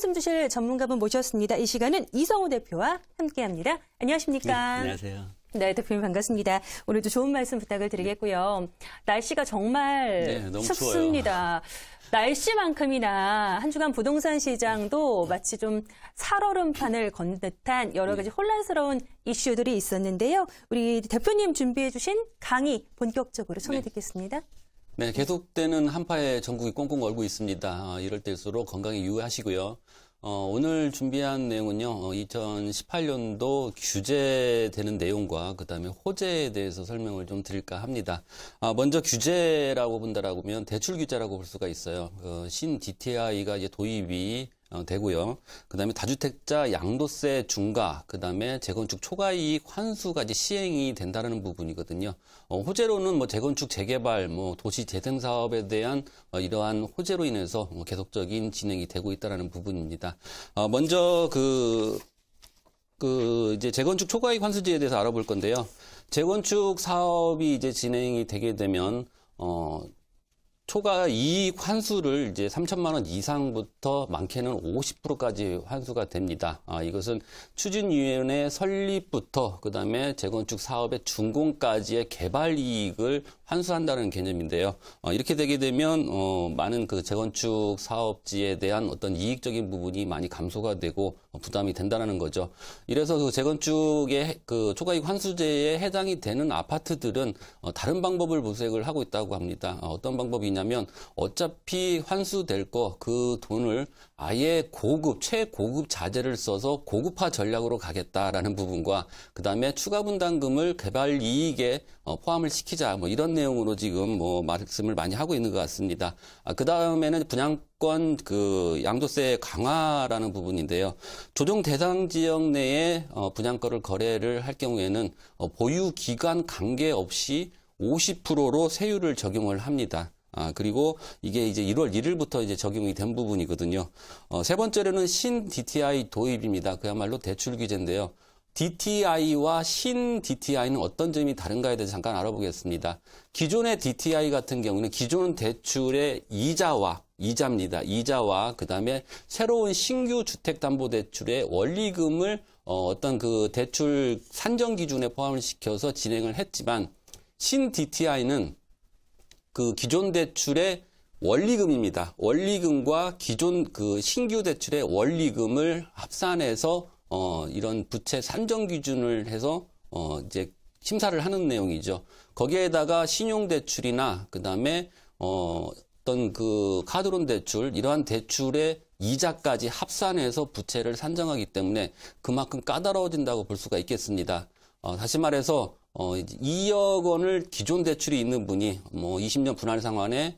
말씀 주실 전문가분 모셨습니다. 이 시간은 이성우 대표와 함께합니다. 안녕하십니까? 네, 안녕하세요. 네, 대표님 반갑습니다. 오늘도 좋은 말씀 부탁을 드리겠고요. 날씨가 정말 너무 춥습니다. 날씨만큼이나 한 주간 부동산 시장도 마치 좀 살얼음판을 건 듯한 여러 가지 혼란스러운 이슈들이 있었는데요. 우리 대표님 준비해 주신 강의 본격적으로 청해 듣겠습니다. 네, 계속되는 한파에 전국이 꽁꽁 얼고 있습니다. 이럴 때일수록 건강에 유의하시고요. 오늘 준비한 내용은요, 2018년도 규제되는 내용과 그 다음에 호재에 대해서 설명을 좀 드릴까 합니다. 먼저 규제라고 본다라고 하면 대출 규제라고 볼 수가 있어요. 신 DTI가 이제 도입이 되고요. 그 다음에 다주택자 양도세 중과, 그 다음에 재건축 초과이익 환수가 이제 시행이 된다는 부분이거든요. 호재로는 뭐 재건축 재개발, 뭐 도시 재생 사업에 대한 이러한 호재로 인해서 계속적인 진행이 되고 있다는 부분입니다. 먼저 이제 재건축 초과이익 환수제에 대해서 알아볼 건데요. 재건축 사업이 이제 진행이 되게 되면, 초과 이익 환수를 이제 3천만 원 이상부터 많게는 50%까지 환수가 됩니다. 이것은 추진위원회 설립부터 그다음에 재건축 사업의 준공까지의 개발 이익을 환수한다는 개념인데요. 이렇게 되게 되면 많은 그 재건축 사업지에 대한 어떤 이익적인 부분이 많이 감소가 되고 부담이 된다는 거죠. 이래서 그 재건축의 그 초과이익 환수제에 해당이 되는 아파트들은 다른 방법을 모색을 하고 있다고 합니다. 어떤 방법이냐면 어차피 환수될 거 그 돈을 아예 최고급 자재를 써서 고급화 전략으로 가겠다라는 부분과 그 다음에 추가 분담금을 개발 이익에 포함을 시키자 뭐 이런 내용으로 지금 뭐 말씀을 많이 하고 있는 것 같습니다. 그 다음에는 분양권 그 양도세 강화라는 부분인데요. 조정 대상 지역 내에 분양권을 거래를 할 경우에는 보유 기간 관계없이 50%로 세율을 적용을 합니다. 그리고 이게 이제 1월 1일부터 이제 적용이 된 부분이거든요. 세 번째로는 신 DTI 도입입니다. 그야말로 대출 규제인데요. DTI와 신 DTI는 어떤 점이 다른가에 대해서 잠깐 알아보겠습니다. 기존의 DTI 같은 경우는 기존 대출의 이자입니다. 이자와 그다음에 새로운 신규 주택담보대출의 원리금을 어떤 그 대출 산정 기준에 포함을 시켜서 진행을 했지만 신 DTI는 그 기존 대출의 원리금입니다. 원리금과 기존 그 신규 대출의 원리금을 합산해서 이런 부채 산정 기준을 해서 이제 심사를 하는 내용이죠. 거기에다가 신용 대출이나 그다음에 어떤 그 카드론 대출 이러한 대출의 이자까지 합산해서 부채를 산정하기 때문에 그만큼 까다로워진다고 볼 수가 있겠습니다. 다시 말해서 2억 원을 기존 대출이 있는 분이 뭐 20년 분할 상환에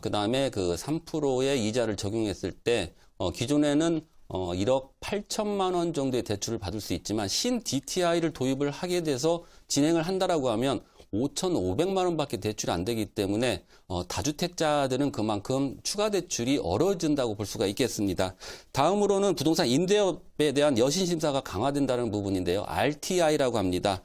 그다음에 그 3%의 이자를 적용했을 때 기존에는 1억 8천만 원 정도의 대출을 받을 수 있지만 신 DTI를 도입을 하게 돼서 진행을 한다라고 하면 5,500만 원밖에 대출이 안 되기 때문에 다주택자들은 그만큼 추가 대출이 어려워진다고 볼 수가 있겠습니다. 다음으로는 부동산 임대업에 대한 여신 심사가 강화된다는 부분인데요. RTI라고 합니다.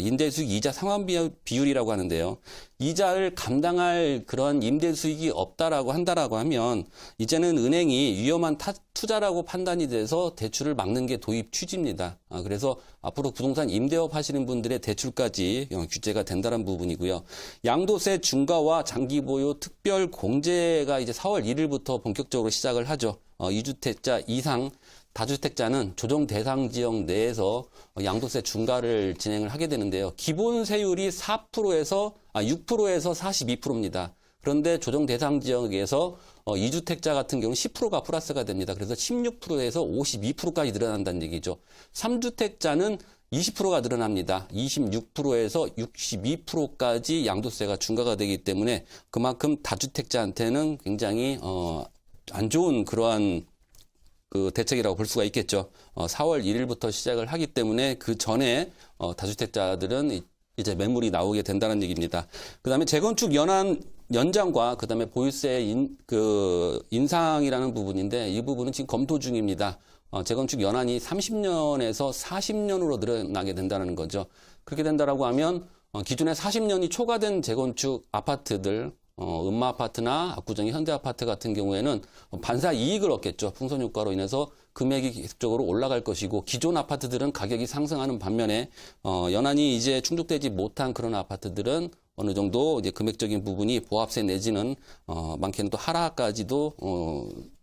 임대수익 이자 상환 비율이라고 하는데요. 이자를 감당할 그런 임대수익이 없다라고 한다라고 하면 이제는 은행이 위험한 투자라고 판단이 돼서 대출을 막는 게 도입 취지입니다. 그래서 앞으로 부동산 임대업 하시는 분들의 대출까지 규제가 된다는 부분이고요. 양도세 중과와 장기 보유 특별 공제가 이제 4월 1일부터 본격적으로 시작을 하죠. 2주택자 이상 다주택자는 조정 대상 지역 내에서 양도세 중과를 진행을 하게 되는데요. 기본 세율이 6%에서 42%입니다. 그런데 조정 대상 지역에서 2주택자 같은 경우는 10%가 플러스가 됩니다. 그래서 16%에서 52%까지 늘어난다는 얘기죠. 3주택자는 20%가 늘어납니다. 26%에서 62%까지 양도세가 중과가 되기 때문에 그만큼 다주택자한테는 굉장히 안 좋은 그러한 그 대책이라고 볼 수가 있겠죠. 4월 1일부터 시작을 하기 때문에 그 전에 다주택자들은 이제 매물이 나오게 된다는 얘기입니다. 그다음에 재건축 연장과 그다음에 보유세 인상이라는 부분인데 이 부분은 지금 검토 중입니다. 재건축 연한이 30년에서 40년으로 늘어나게 된다는 거죠. 그렇게 된다라고 하면 기존에 40년이 초과된 재건축 아파트들 음마 아파트나 압구정의 현대 아파트 같은 경우에는 반사 이익을 얻겠죠. 풍선 효과로 인해서 금액이 계속적으로 올라갈 것이고, 기존 아파트들은 가격이 상승하는 반면에 연한이 이제 충족되지 못한 그런 아파트들은 어느 정도 이제 금액적인 부분이 보합세 내지는 많게는 또 하락까지도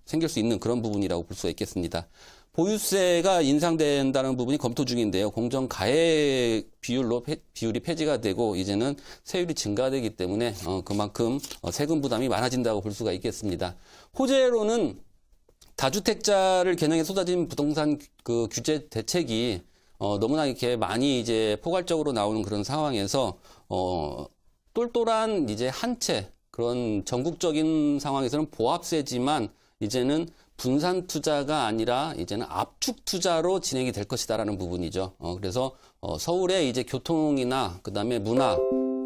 생길 수 있는 그런 부분이라고 볼 수가 있겠습니다. 보유세가 인상된다는 부분이 검토 중인데요. 공정가액 비율이 폐지가 되고 이제는 세율이 증가되기 때문에 그만큼 세금 부담이 많아진다고 볼 수가 있겠습니다. 호재로는 다주택자를 겨냥해 쏟아진 부동산 그 규제 대책이 너무나 이렇게 많이 이제 포괄적으로 나오는 그런 상황에서 똘똘한 이제 한 채 그런 전국적인 상황에서는 보합세지만 이제는 분산 투자가 아니라 이제는 압축 투자로 진행이 될 것이다라는 부분이죠. 그래서 서울의 이제 교통이나 그다음에 문화,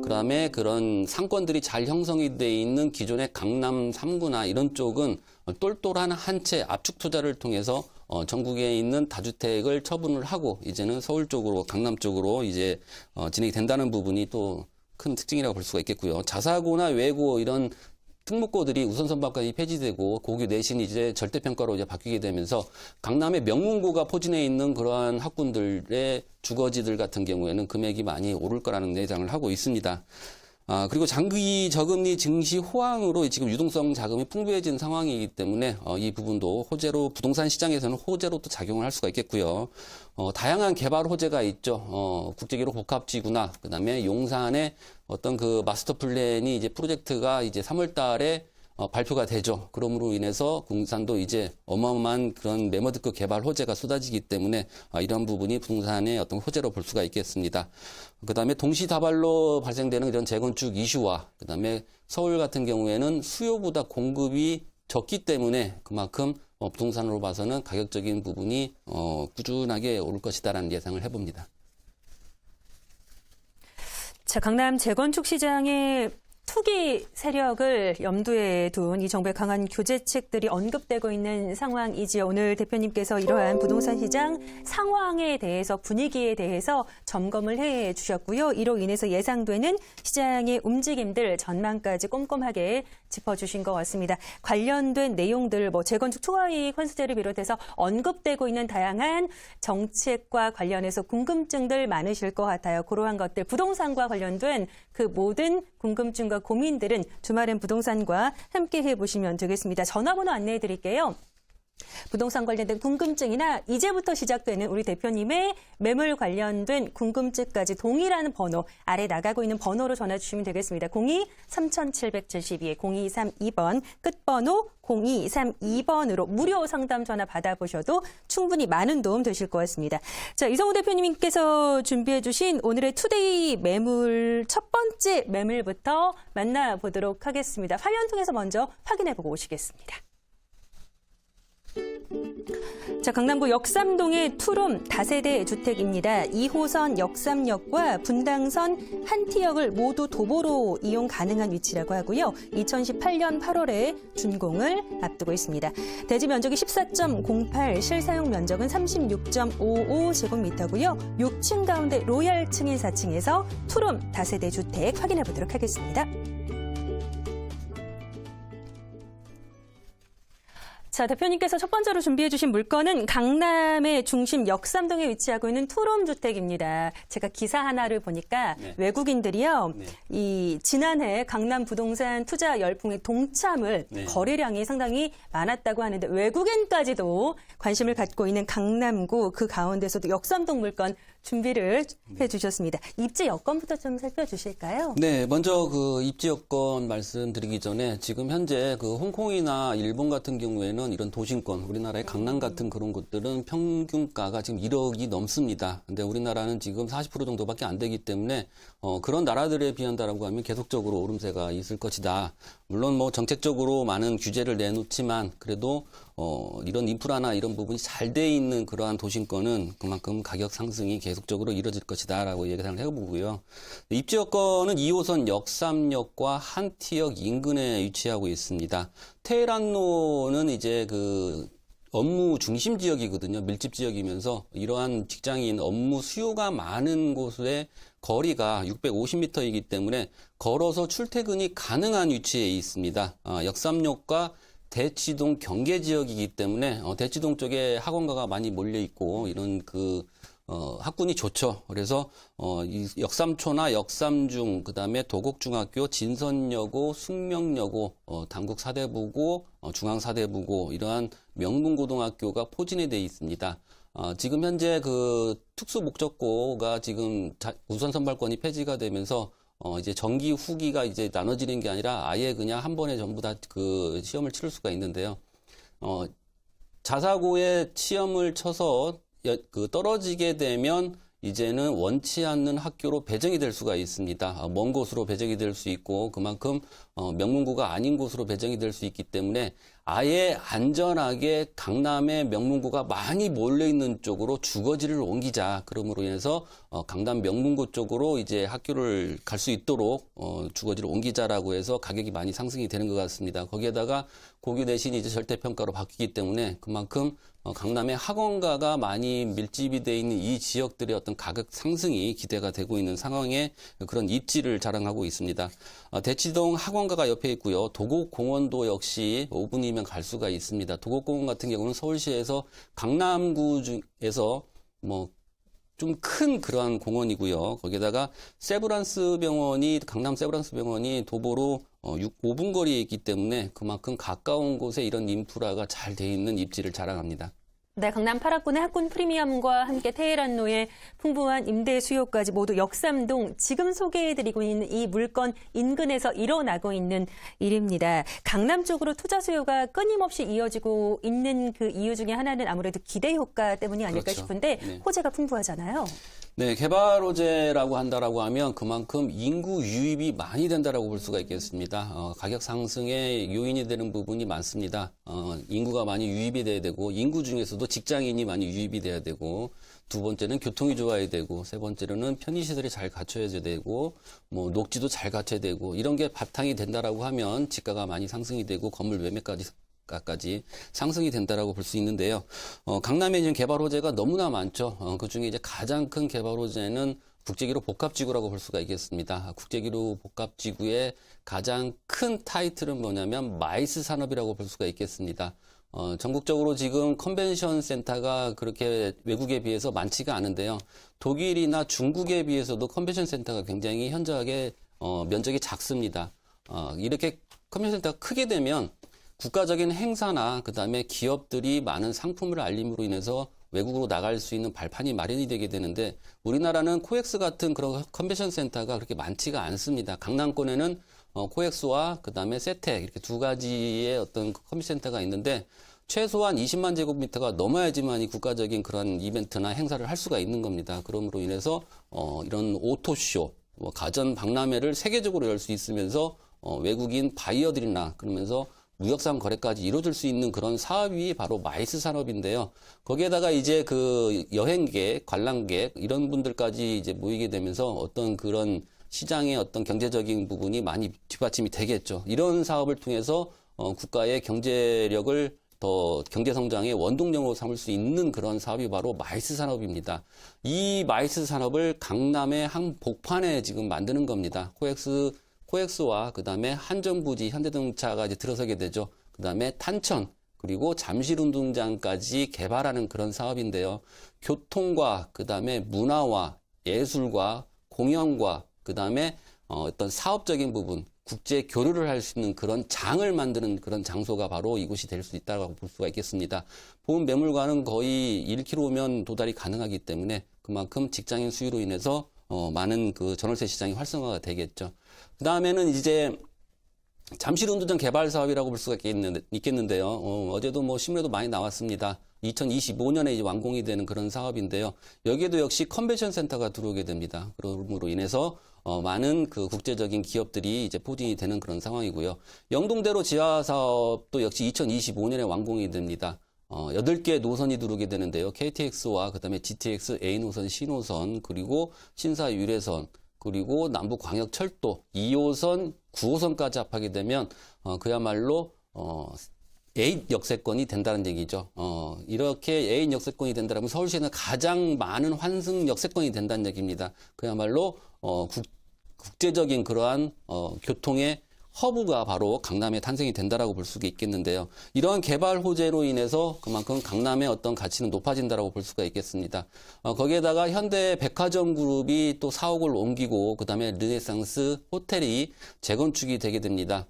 그다음에 그런 상권들이 잘 형성이 돼 있는 기존의 강남 3구나 이런 쪽은 똘똘한 한 채 압축 투자를 통해서 전국에 있는 다주택을 처분을 하고 이제는 서울 쪽으로 강남 쪽으로 이제 진행이 된다는 부분이 또 큰 특징이라고 볼 수가 있겠고요. 자사고나 외고 이런 특목고들이 우선 선발까지 폐지되고 고교 내신 이제 절대평가로 이제 바뀌게 되면서 강남의 명문고가 포진해 있는 그러한 학군들의 주거지들 같은 경우에는 금액이 많이 오를 거라는 예상을 하고 있습니다. 그리고 장기 저금리 증시 호황으로 지금 유동성 자금이 풍부해진 상황이기 때문에 이 부분도 호재로 부동산 시장에서는 호재로 또 작용을 할 수가 있겠고요. 다양한 개발 호재가 있죠. 국제기록 복합지구나 그다음에 용산의 어떤 그 마스터 플랜이 이제 프로젝트가 이제 3월 달에 발표가 되죠. 그러므로 인해서 군산도 이제 어마어마한 그런 메머드급 개발 호재가 쏟아지기 때문에 이런 부분이 부동산의 어떤 호재로 볼 수가 있겠습니다. 그다음에 동시다발로 발생되는 이런 재건축 이슈와 그다음에 서울 같은 경우에는 수요보다 공급이 적기 때문에 그만큼 부동산으로 봐서는 가격적인 부분이 꾸준하게 오를 것이다라는 예상을 해봅니다. 자, 강남 재건축 시장의 투기 세력을 염두에 둔 이 정부의 강한 규제책들이 언급되고 있는 상황이지요. 오늘 대표님께서 이러한 부동산 시장 상황에 대해서 분위기에 대해서 점검을 해 주셨고요. 이로 인해서 예상되는 시장의 움직임들 전망까지 꼼꼼하게 짚어주신 것 같습니다. 관련된 내용들 재건축 초과이익 환수제를 비롯해서 언급되고 있는 다양한 정책과 관련해서 궁금증들 많으실 것 같아요. 그러한 것들 부동산과 관련된 그 모든 궁금증과 고민들은 주말엔 부동산과 함께 해보시면 되겠습니다. 전화번호 안내해 드릴게요. 부동산 관련된 궁금증이나 이제부터 시작되는 우리 대표님의 매물 관련된 궁금증까지 동일한 번호, 아래 나가고 있는 번호로 전화 주시면 되겠습니다. 02-3772, 0232번, 끝번호 0232번으로 무료 상담 전화 받아보셔도 충분히 많은 도움 되실 것 같습니다. 자, 이성우 대표님께서 준비해 주신 오늘의 투데이 매물 첫 번째 매물부터 만나보도록 하겠습니다. 화면 통해서 먼저 확인해보고 오시겠습니다. 자, 강남구 역삼동의 투룸 다세대 주택입니다. 2호선 역삼역과 분당선 한티역을 모두 도보로 이용 가능한 위치라고 하고요. 2018년 8월에 준공을 앞두고 있습니다. 대지 면적이 14.08, 실사용 면적은 36.55제곱미터고요. 6층 가운데 로얄층인 4층에서 투룸 다세대 주택 확인해 보도록 하겠습니다. 자, 대표님께서 첫 번째로 준비해 주신 물건은 강남의 중심 역삼동에 위치하고 있는 투룸 주택입니다. 제가 기사 하나를 보니까 외국인들이요. 이 지난해 강남 부동산 투자 열풍에 동참을 거래량이 상당히 많았다고 하는데 외국인까지도 관심을 갖고 있는 강남구 그 가운데서도 역삼동 물건 준비를 해주셨습니다. 입지 여건부터 좀 살펴주실까요? 네, 먼저 그 입지 여건 말씀드리기 전에 지금 현재 그 홍콩이나 일본 같은 경우에는 이런 도심권, 우리나라의 강남 같은 그런 곳들은 평균가가 지금 1억이 넘습니다. 근데 우리나라는 지금 40% 정도밖에 안 되기 때문에 그런 나라들에 비한다라고 하면 계속적으로 오름세가 있을 것이다. 물론 뭐 정책적으로 많은 규제를 내놓지만 그래도 이런 인프라나 이런 부분이 잘 돼 있는 그러한 도심권은 그만큼 가격 상승이 계속적으로 이뤄질 것이다라고 예상을 해보고요. 입지 여건은 2호선 역삼역과 한티역 인근에 위치하고 있습니다. 테헤란로는 이제 그 업무 중심 지역이거든요. 밀집 지역이면서 이러한 직장인 업무 수요가 많은 곳의 거리가 650m이기 때문에 걸어서 출퇴근이 가능한 위치에 있습니다. 역삼역과 대치동 경계 지역이기 때문에 대치동 쪽에 학원가가 많이 몰려 있고 이런 학군이 좋죠. 그래서 이 역삼초나 역삼중, 그다음에 도곡중학교, 진선여고, 숙명여고, 당국사대부고, 중앙사대부고 이러한 명문고등학교가 포진이 되어 있습니다. 지금 현재 그 특수목적고가 지금 우선 선발권이 폐지가 되면서 이제 정기 후기가 이제 나눠지는 게 아니라 아예 그냥 한 번에 전부 다 그 시험을 치를 수가 있는데요. 자사고에 시험을 쳐서 떨어지게 되면 이제는 원치 않는 학교로 배정이 될 수가 있습니다. 먼 곳으로 배정이 될 수 있고 그만큼 명문고가 아닌 곳으로 배정이 될 수 있기 때문에 아예 안전하게 강남의 명문고가 많이 몰려있는 쪽으로 주거지를 옮기자. 그러므로 인해서 강남 명문고 쪽으로 이제 학교를 갈 수 있도록 주거지를 옮기자라고 해서 가격이 많이 상승이 되는 것 같습니다. 거기에다가 고교 대신이 이제 절대평가로 바뀌기 때문에 그만큼 강남의 학원가가 많이 밀집이 되어 있는 이 지역들의 어떤 가격 상승이 기대가 되고 있는 상황에 그런 입지를 자랑하고 있습니다. 대치동 학원가가 옆에 있고요. 도곡공원도 역시 5분이면 갈 수가 있습니다. 도곡공원 같은 경우는 서울시에서 강남구 중에서 좀 큰 그러한 공원이고요. 거기에다가 강남 세브란스 병원이 도보로 5분 거리에 있기 때문에 그만큼 가까운 곳에 이런 인프라가 잘 돼 있는 입지를 자랑합니다. 네, 강남 8학군의 학군 프리미엄과 함께 테헤란로의 풍부한 임대 수요까지 모두 역삼동 지금 소개해드리고 있는 이 물건 인근에서 일어나고 있는 일입니다. 강남 쪽으로 투자 수요가 끊임없이 이어지고 있는 그 이유 중에 하나는 아무래도 기대 효과 때문이 아닐까 그렇죠. 싶은데 네. 호재가 풍부하잖아요. 네, 개발 호재라고 한다라고 하면 그만큼 인구 유입이 많이 된다라고 볼 수가 있겠습니다. 가격 상승의 요인이 되는 부분이 많습니다. 인구가 많이 유입이 돼야 되고 인구 중에서도 직장인이 많이 유입이 돼야 되고 두 번째는 교통이 좋아야 되고 세 번째로는 편의시설이 잘 갖춰야 되고 녹지도 잘 갖춰야 되고 이런 게 바탕이 된다라고 하면 지가가 많이 상승이 되고 건물 매매까지 상승이 된다라고 볼 수 있는데요. 강남에 지금 개발 호재가 너무나 많죠. 그 중에 이제 가장 큰 개발 호재는 국제기로 복합지구라고 볼 수가 있겠습니다. 국제기로 복합지구의 가장 큰 타이틀은 뭐냐면 마이스 산업이라고 볼 수가 있겠습니다. 전국적으로 지금 컨벤션 센터가 그렇게 외국에 비해서 많지가 않은데요. 독일이나 중국에 비해서도 컨벤션 센터가 굉장히 현저하게 면적이 작습니다. 이렇게 컨벤션 센터가 크게 되면 국가적인 행사나 그다음에 기업들이 많은 상품을 알림으로 인해서 외국으로 나갈 수 있는 발판이 마련이 되게 되는데 우리나라는 코엑스 같은 그런 컨벤션 센터가 그렇게 많지가 않습니다. 강남권에는 코엑스와 그다음에 세텍 이렇게 두 가지의 어떤 컨벤션 센터가 있는데 최소한 20만 제곱미터가 넘어야지만 이 국가적인 그런 이벤트나 행사를 할 수가 있는 겁니다. 그러므로 인해서 이런 오토쇼, 가전 박람회를 세계적으로 열 수 있으면서 외국인 바이어들이나 그러면서 무역상 거래까지 이루어질 수 있는 그런 사업이 바로 마이스 산업인데요. 거기에다가 이제 그 여행객, 관람객 이런 분들까지 이제 모이게 되면서 어떤 그런 시장의 어떤 경제적인 부분이 많이 뒷받침이 되겠죠. 이런 사업을 통해서 국가의 경제력을 더 경제 성장의 원동력으로 삼을 수 있는 그런 사업이 바로 마이스 산업입니다. 이 마이스 산업을 강남의 한 복판에 지금 만드는 겁니다. 코엑스와 그다음에 한전부지, 현대자동차가 이제 들어서게 되죠. 그다음에 탄천 그리고 잠실운동장까지 개발하는 그런 사업인데요. 교통과 그다음에 문화와 예술과 공연과 그다음에 어떤 사업적인 부분, 국제 교류를 할 수 있는 그런 장을 만드는 그런 장소가 바로 이곳이 될 수 있다고 볼 수가 있겠습니다. 본 매물가는 거의 1km면 도달이 가능하기 때문에 그만큼 직장인 수요로 인해서 많은 그 전월세 시장이 활성화가 되겠죠. 그 다음에는 이제 잠실운동장 개발 사업이라고 볼 수가 있겠는데요. 어제도 신문에도 많이 나왔습니다. 2025년에 이제 완공이 되는 그런 사업인데요. 여기에도 역시 컨벤션 센터가 들어오게 됩니다. 그러므로 인해서 많은 그 국제적인 기업들이 이제 포진이 되는 그런 상황이고요. 영동대로 지하 사업도 역시 2025년에 완공이 됩니다. 8개 노선이 들어오게 되는데요. KTX와 그다음에 GTX, A노선, C노선, 그리고 신사 유래선, 그리고 남부광역철도 2호선, 9호선까지 합하게 되면 그야말로 A 역세권이 된다는 얘기죠. 이렇게 A 역세권이 된다면 서울시에는 가장 많은 환승 역세권이 된다는 얘기입니다. 그야말로 국제적인 그러한 교통의 허브가 바로 강남에 탄생이 된다라고 볼 수가 있겠는데요. 이러한 개발 호재로 인해서 그만큼 강남의 어떤 가치는 높아진다라고 볼 수가 있겠습니다. 거기에다가 현대 백화점 그룹이 또 사옥을 옮기고 그다음에 르네상스 호텔이 재건축이 되게 됩니다.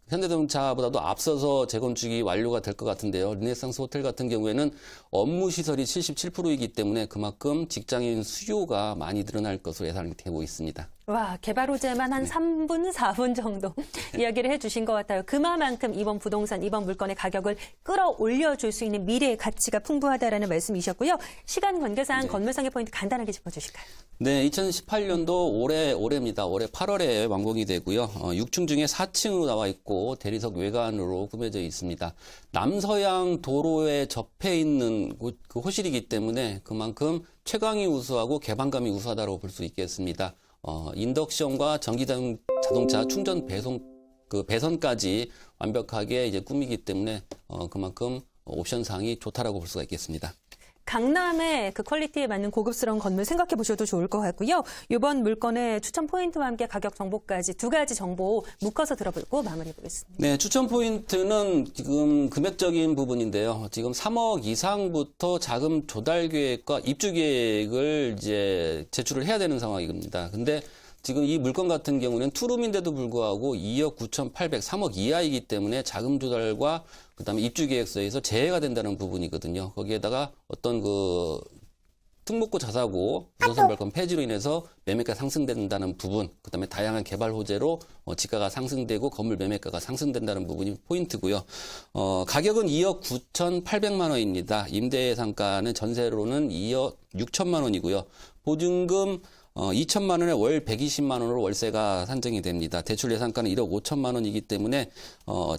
현대자동차보다도 앞서서 재건축이 완료가 될 것 같은데요. 르네상스 호텔 같은 경우에는 업무 시설이 77%이기 때문에 그만큼 직장인 수요가 많이 늘어날 것으로 예상이 되고 있습니다. 와, 개발 호재만 한 3분, 4분 정도 이야기를 해주신 것 같아요. 그만큼 이번 부동산, 이번 물건의 가격을 끌어올려줄 수 있는 미래의 가치가 풍부하다라는 말씀이셨고요. 시간 관계상 건물상의 포인트 간단하게 짚어주실까요? 네, 2018년도 올해입니다. 올해 8월에 완공이 되고요. 6층 중에 4층으로 나와 있고 대리석 외관으로 꾸며져 있습니다. 남서양 도로에 접해 있는 그 호실이기 때문에 그만큼 채광이 우수하고 개방감이 우수하다고 볼 수 있겠습니다. 인덕션과 전기자동차 충전 배선까지 완벽하게 이제 꾸미기 때문에 그만큼 옵션상이 좋다라고 볼 수가 있겠습니다. 강남의 그 퀄리티에 맞는 고급스러운 건물 생각해 보셔도 좋을 것 같고요. 이번 물건의 추천 포인트와 함께 가격 정보까지 두 가지 정보 묶어서 들어보고 마무리해 보겠습니다. 네, 추천 포인트는 지금 금액적인 부분인데요. 지금 3억 이상부터 자금 조달 계획과 입주 계획을 이제 제출을 해야 되는 상황입니다. 근데 지금 이 물건 같은 경우는 투룸인데도 불구하고 2억 9,800, 3억 이하이기 때문에 자금 조달과 그다음에 입주 계획서에서 제외가 된다는 부분이거든요. 거기에다가 어떤 그 특목고 자사고 부동산 발권 폐지로 인해서 매매가 상승된다는 부분, 그다음에 다양한 개발 호재로 지가가 상승되고 건물 매매가가 상승된다는 부분이 포인트고요. 가격은 2억 9,800만 원입니다. 임대 상가는 전세로는 2억 6천만 원이고요. 보증금 2천만 원에 월 120만 원으로 월세가 산정이 됩니다. 대출 예상가는 1억 5천만 원이기 때문에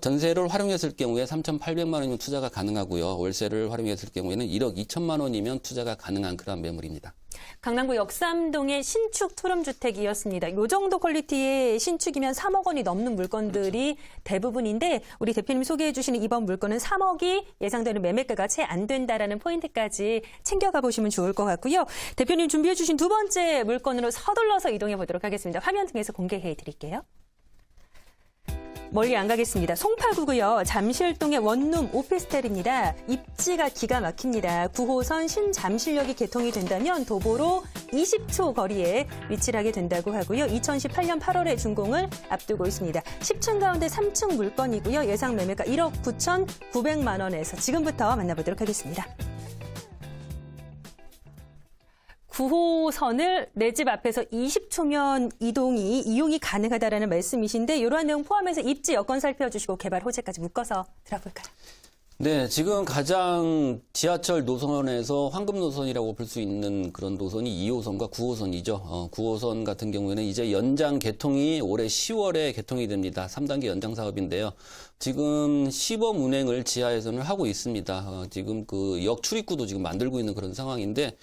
전세를 활용했을 경우에 3,800만 원이면 투자가 가능하고요. 월세를 활용했을 경우에는 1억 2천만 원이면 투자가 가능한 그런 매물입니다. 강남구 역삼동의 신축 투룸주택이었습니다. 이 정도 퀄리티의 신축이면 3억 원이 넘는 물건들이 대부분인데 우리 대표님 소개해 주시는 이번 물건은 3억이 예상되는 매매가가 채 안 된다라는 포인트까지 챙겨가 보시면 좋을 것 같고요. 대표님 준비해 주신 두 번째 물건으로 서둘러서 이동해 보도록 하겠습니다. 화면 등에서 공개해 드릴게요. 멀리 안 가겠습니다. 송파구고요. 잠실동의 원룸 오피스텔입니다. 입지가 기가 막힙니다. 9호선 신잠실역이 개통이 된다면 도보로 20초 거리에 위치를 하게 된다고 하고요. 2018년 8월에 준공을 앞두고 있습니다. 10층 가운데 3층 물건이고요. 예상 매매가 1억 9,900만 원에서 지금부터 만나보도록 하겠습니다. 9호선을 내 집 앞에서 20초면 이용이 가능하다라는 말씀이신데 이러한 내용 포함해서 입지 여건 살펴주시고 개발 호재까지 묶어서 들어볼까요? 네, 지금 가장 지하철 노선에서 황금 노선이라고 볼 수 있는 그런 노선이 2호선과 9호선이죠. 9호선 같은 경우에는 이제 연장 개통이 올해 10월에 개통이 됩니다. 3단계 연장 사업인데요. 지금 시범 운행을 지하에서는 하고 있습니다. 지금 그 역 출입구도 지금 만들고 있는 그런 상황인데,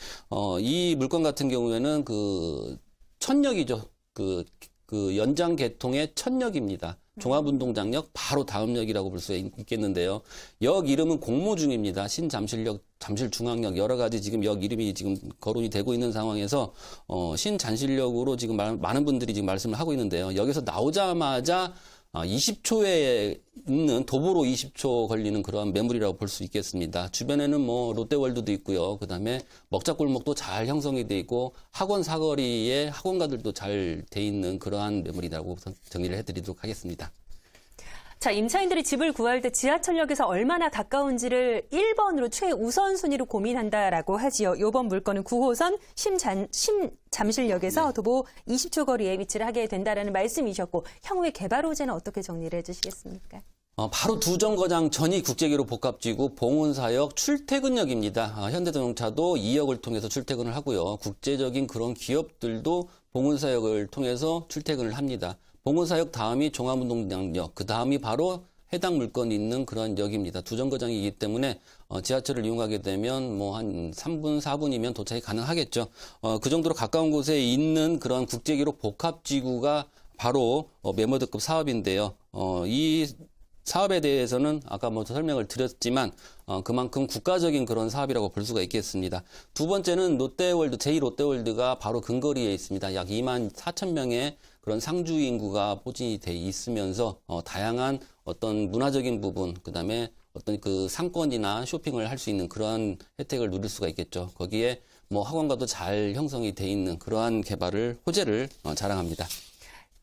이 물건 같은 경우에는 그 첫역이죠. 그 연장 개통의 첫역입니다. 종합운동장역 바로 다음 역이라고 볼 수 있겠는데요. 역 이름은 공모 중입니다. 신잠실역, 잠실중앙역 여러 가지 지금 역 이름이 지금 거론이 되고 있는 상황에서 신잠실역으로 지금 많은 분들이 지금 말씀을 하고 있는데요. 여기서 나오자마자 20초에 있는 도보로 20초 걸리는 그러한 매물이라고 볼 수 있겠습니다. 주변에는 뭐 롯데월드도 있고요. 그다음에 먹자골목도 잘 형성이 돼 있고 학원 사거리에 학원가들도 잘 돼 있는 그러한 매물이라고 정리를 해드리도록 하겠습니다. 자, 임차인들이 집을 구할 때 지하철역에서 얼마나 가까운지를 1번으로 최우선순위로 고민한다라고 하지요. 이번 물건은 9호선 신잠실역에서 도보 20초 거리에 위치를 하게 된다라는 말씀이셨고 향후의 개발 호재는 어떻게 정리를 해주시겠습니까? 바로 두 정거장 전이 국제기로 복합지구 봉은사역 출퇴근역입니다. 현대자동차도 2역을 통해서 출퇴근을 하고요. 국제적인 그런 기업들도 봉은사역을 통해서 출퇴근을 합니다. 봉은사역 다음이 종합운동장역, 그 다음이 바로 해당 물건이 있는 그런 역입니다. 두 정거장이기 때문에 지하철을 이용하게 되면 뭐 한 3분, 4분이면 도착이 가능하겠죠. 그 정도로 가까운 곳에 있는 그런 국제기로 복합지구가 바로 메모드급 사업인데요. 이 사업에 대해서는 아까 뭐 설명을 드렸지만 그만큼 국가적인 그런 사업이라고 볼 수가 있겠습니다. 두 번째는 롯데월드, 제2롯데월드가 바로 근거리에 있습니다. 약 2만 4천 명의 그런 상주 인구가 포진이 돼 있으면서 다양한 어떤 문화적인 부분, 그다음에 어떤 그 상권이나 쇼핑을 할 수 있는 그러한 혜택을 누릴 수가 있겠죠. 거기에 뭐 학원과도 잘 형성이 돼 있는 그러한 개발을 호재를 자랑합니다.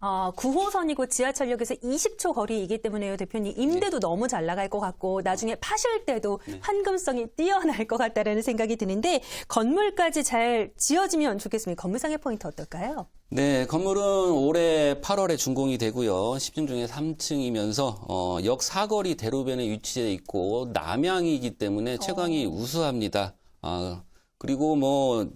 9호선이고 지하철역에서 20초 거리이기 때문에요, 대표님. 임대도 너무 잘 나갈 것 같고 나중에 파실 때도 환금성이 뛰어날 것 같다라는 생각이 드는데 건물까지 잘 지어지면 좋겠습니다. 건물상의 포인트 어떨까요? 네, 건물은 올해 8월에 준공이 되고요. 10층 중에 3층이면서 역 사거리 대로변에 위치해 있고 남향이기 때문에 채광이 우수합니다. 그리고 뭐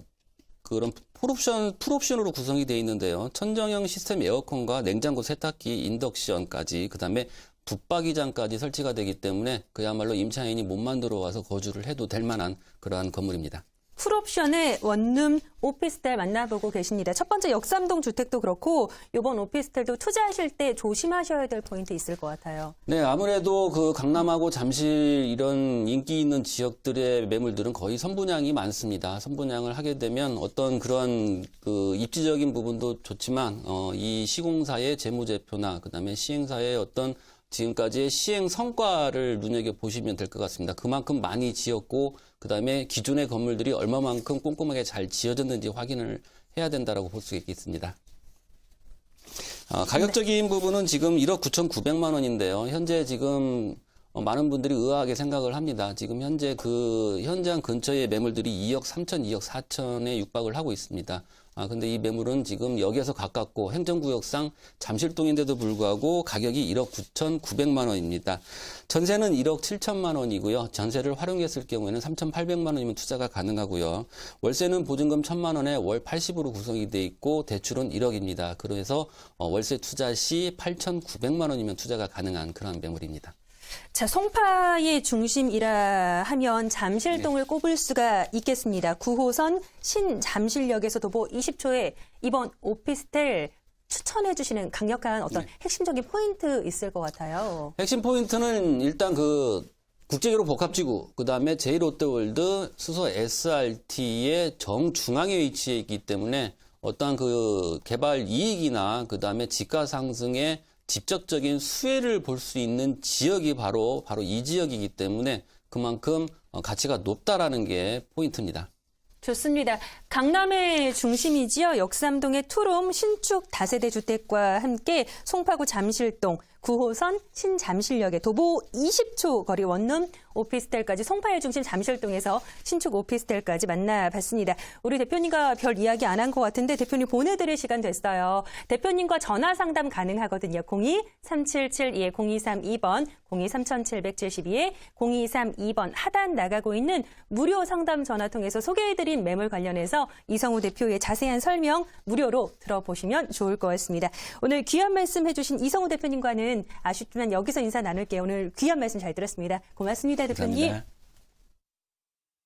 그런 풀옵션으로 구성이 되어 있는데요. 천정형 시스템 에어컨과 냉장고, 세탁기, 인덕션까지 그다음에 붙박이장까지 설치가 되기 때문에 그야말로 임차인이 몸만 들어와서 거주를 해도 될 만한 그러한 건물입니다. 풀옵션의 원룸 오피스텔 만나보고 계십니다. 첫 번째 역삼동 주택도 그렇고 이번 오피스텔도 투자하실 때 조심하셔야 될 포인트 있을 것 같아요. 네, 아무래도 그 강남하고 잠실 이런 인기 있는 지역들의 매물들은 거의 선분양이 많습니다. 선분양을 하게 되면 어떤 그런 그 입지적인 부분도 좋지만 이 시공사의 재무제표나 그다음에 시행사의 어떤 지금까지의 시행 성과를 눈여겨보시면 될 것 같습니다. 그만큼 많이 지었고 그다음에 기존의 건물들이 얼마만큼 꼼꼼하게 잘 지어졌는지 확인을 해야 된다고 볼 수 있겠습니다. 가격적인 부분은 지금 1억 9,900만 원인데요. 현재 지금 많은 분들이 의아하게 생각을 합니다. 지금 현재 그 현장 근처의 매물들이 2억 3천, 2억 4천에 육박을 하고 있습니다. 근데 이 매물은 지금 여기에서 가깝고 행정구역상 잠실동인데도 불구하고 가격이 1억 9,900만 원입니다. 전세는 1억 7천만 원이고요. 전세를 활용했을 경우에는 3,800만 원이면 투자가 가능하고요. 월세는 보증금 1,000만 원에 월 80으로 구성이 돼 있고 대출은 1억입니다. 그래서 월세 투자 시 8,900만 원이면 투자가 가능한 그런 매물입니다. 자, 송파의 중심이라 하면 잠실동을 꼽을 수가 있겠습니다. 9호선 신잠실역에서 도보 20초에 이번 오피스텔 추천해 주시는 강력한 어떤 핵심적인 포인트 있을 것 같아요. 핵심 포인트는 일단 그 국제기로 복합지구, 그 다음에 제2롯데월드 수소 SRT의 정중앙에 위치해 있기 때문에 어떠한 그 개발 이익이나 그 다음에 지가 상승의 직접적인 수혜를 볼 수 있는 지역이 바로 이 지역이기 때문에 그만큼 가치가 높다라는 게 포인트입니다. 좋습니다. 강남의 중심이지요. 역삼동의 투룸 신축 다세대 주택과 함께 송파구 잠실동 9호선 신잠실역에 도보 20초 거리 원룸 오피스텔까지 송파의 중심 잠실동에서 신축 오피스텔까지 만나봤습니다. 우리 대표님과 별 이야기 안 한 것 같은데 대표님 보내드릴 시간 됐어요. 대표님과 전화 상담 가능하거든요. 02-3772-0232번, 02-3772-0232번 하단 나가고 있는 무료 상담 전화 통해서 소개해드린 매물 관련해서 이성우 대표의 자세한 설명 무료로 들어보시면 좋을 것 같습니다. 오늘 귀한 말씀 해주신 이성우 대표님과는 아쉽지만 여기서 인사 나눌게요. 오늘 귀한 말씀 잘 들었습니다. 고맙습니다, 대표님. 감사합니다.